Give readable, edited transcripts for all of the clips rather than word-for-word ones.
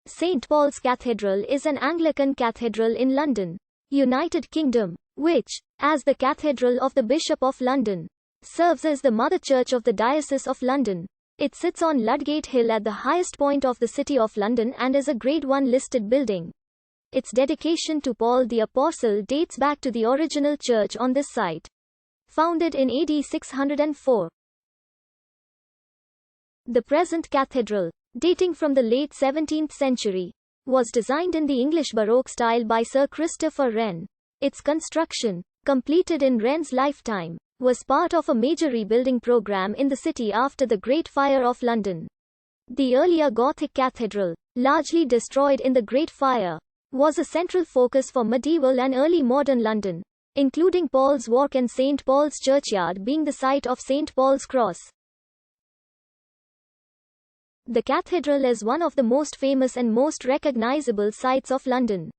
St. Paul's Cathedral is an Anglican cathedral in London, United Kingdom, which, as the Cathedral of the Bishop of London, serves as the mother church of the Diocese of London. It sits on Ludgate Hill at the highest point of the City of London and is a Grade 1 listed building. Its dedication to Paul the Apostle dates back to the original church on this site, founded in AD 604. The present cathedral, dating from the late 17th century, was designed in the English Baroque style by Sir Christopher Wren. Its construction, completed in Wren's lifetime, was part of a major rebuilding program in the city after the Great Fire of London. The earlier Gothic cathedral, largely destroyed in the Great Fire, was a central focus for medieval and early modern London, including Paul's Walk and St. Paul's Churchyard being the site of St. Paul's Cross. The cathedral is one of the most famous and most recognizable sights of London.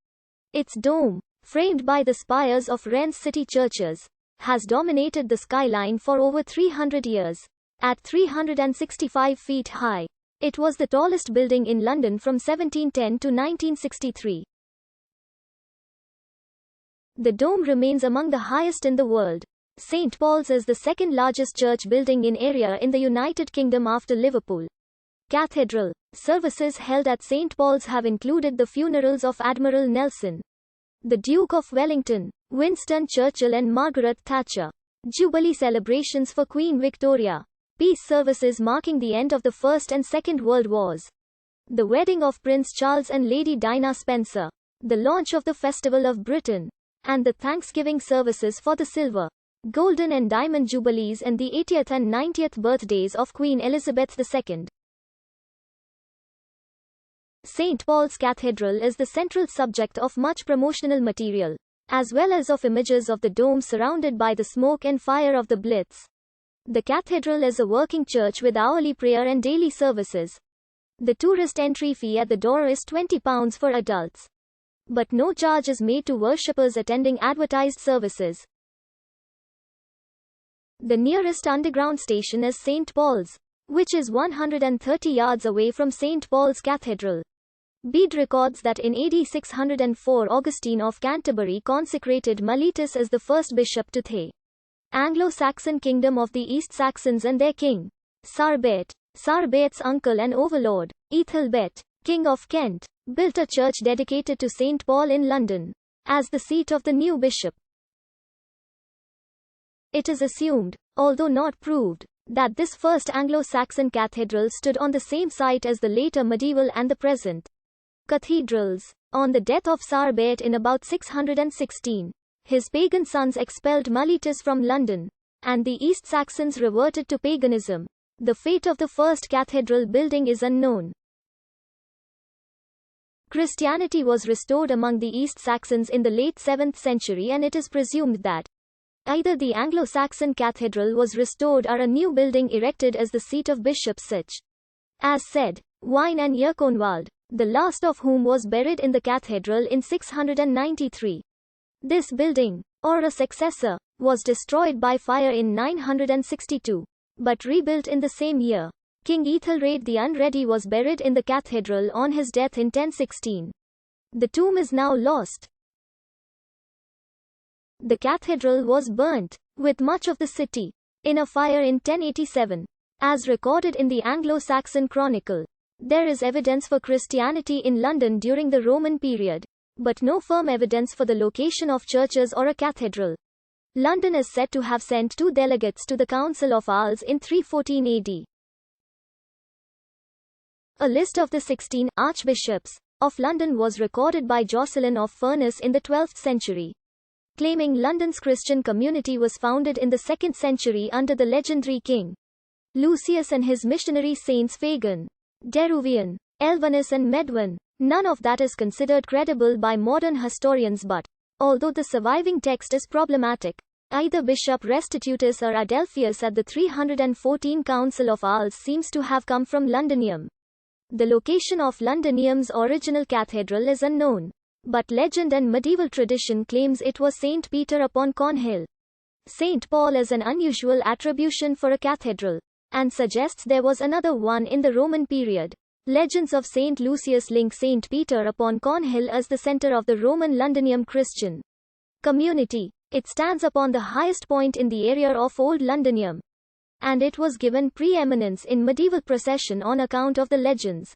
Its dome, framed by the spires of Wren's city churches, has dominated the skyline for over 300 years. At 365 feet high, it was the tallest building in London from 1710 to 1963. The dome remains among the highest in the world. St. Paul's is the second largest church building in area in the United Kingdom after Liverpool. Cathedral services held at St. Paul's have included the funerals of Admiral Nelson, the Duke of Wellington, Winston Churchill and Margaret Thatcher, Jubilee celebrations for Queen Victoria, peace services marking the end of the First and Second World Wars, the wedding of Prince Charles and Lady Diana Spencer, the launch of the Festival of Britain, and the Thanksgiving services for the Silver, Golden and Diamond Jubilees and the 80th and 90th birthdays of Queen Elizabeth II. St. Paul's Cathedral is the central subject of much promotional material, as well as of images of the dome surrounded by the smoke and fire of the Blitz. The cathedral is a working church with hourly prayer and daily services. The tourist entry fee at the door is £20 for adults, but no charge is made to worshippers attending advertised services. The nearest underground station is St. Paul's, which is 130 yards away from St. Paul's Cathedral. Bede records that in AD 604 Augustine of Canterbury consecrated Mellitus as the first bishop to the Anglo-Saxon kingdom of the East Saxons and their king, Sarbet, Sarbet's uncle and overlord, Ethelbert, king of Kent, built a church dedicated to St. Paul in London, as the seat of the new bishop. It is assumed, although not proved, that this first Anglo-Saxon cathedral stood on the same site as the later medieval and the present cathedrals. On the death of Sarbet in about 616, his pagan sons expelled Mellitus from London, and the East Saxons reverted to paganism. The fate of the first cathedral building is unknown. Christianity was restored among the East Saxons in the late 7th century, and it is presumed that either the Anglo-Saxon cathedral was restored or a new building erected as the seat of bishops such as said Wine and Yerkonwald, the last of whom was buried in the cathedral in 693. This building, or a successor, was destroyed by fire in 962, but rebuilt in the same year. King Ethelred the Unready was buried in the cathedral on his death in 1016. The tomb is now lost. The cathedral was burnt, with much of the city, in a fire in 1087. As recorded in the Anglo-Saxon Chronicle, there is evidence for Christianity in London during the Roman period, but no firm evidence for the location of churches or a cathedral. London is said to have sent 2 delegates to the Council of Arles in 314 AD. A list of the 16 archbishops of London was recorded by Jocelyn of Furness in the 12th century, claiming London's Christian community was founded in the 2nd century under the legendary king Lucius and his missionary saints Fagan, Deruvian, Elvinus and Medwin. None of that is considered credible by modern historians, but although the surviving text is problematic, either Bishop Restitutus or Adelphius at the 314 Council of Arles seems to have come from Londinium. The location of Londinium's original cathedral is unknown, but legend and medieval tradition claims it was St. Peter upon Cornhill. St. Paul is an unusual attribution for a cathedral, and suggests there was another one in the Roman period. Legends of Saint Lucius link Saint Peter upon Cornhill as the center of the Roman Londinium Christian community. It stands upon the highest point in the area of Old Londinium, and it was given preeminence in medieval procession on account of the legends.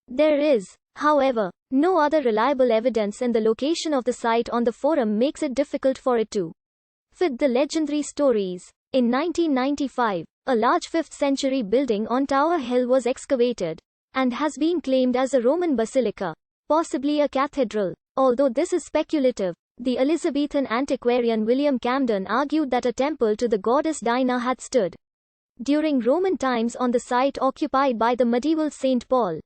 There is, however, no other reliable evidence, and the location of the site on the forum makes it difficult for it to fit the legendary stories. In 1995, a large 5th century building on Tower Hill was excavated and has been claimed as a Roman basilica, possibly a cathedral. Although this is speculative, the Elizabethan antiquarian William Camden argued that a temple to the goddess Diana had stood during Roman times on the site occupied by the medieval St. Paul.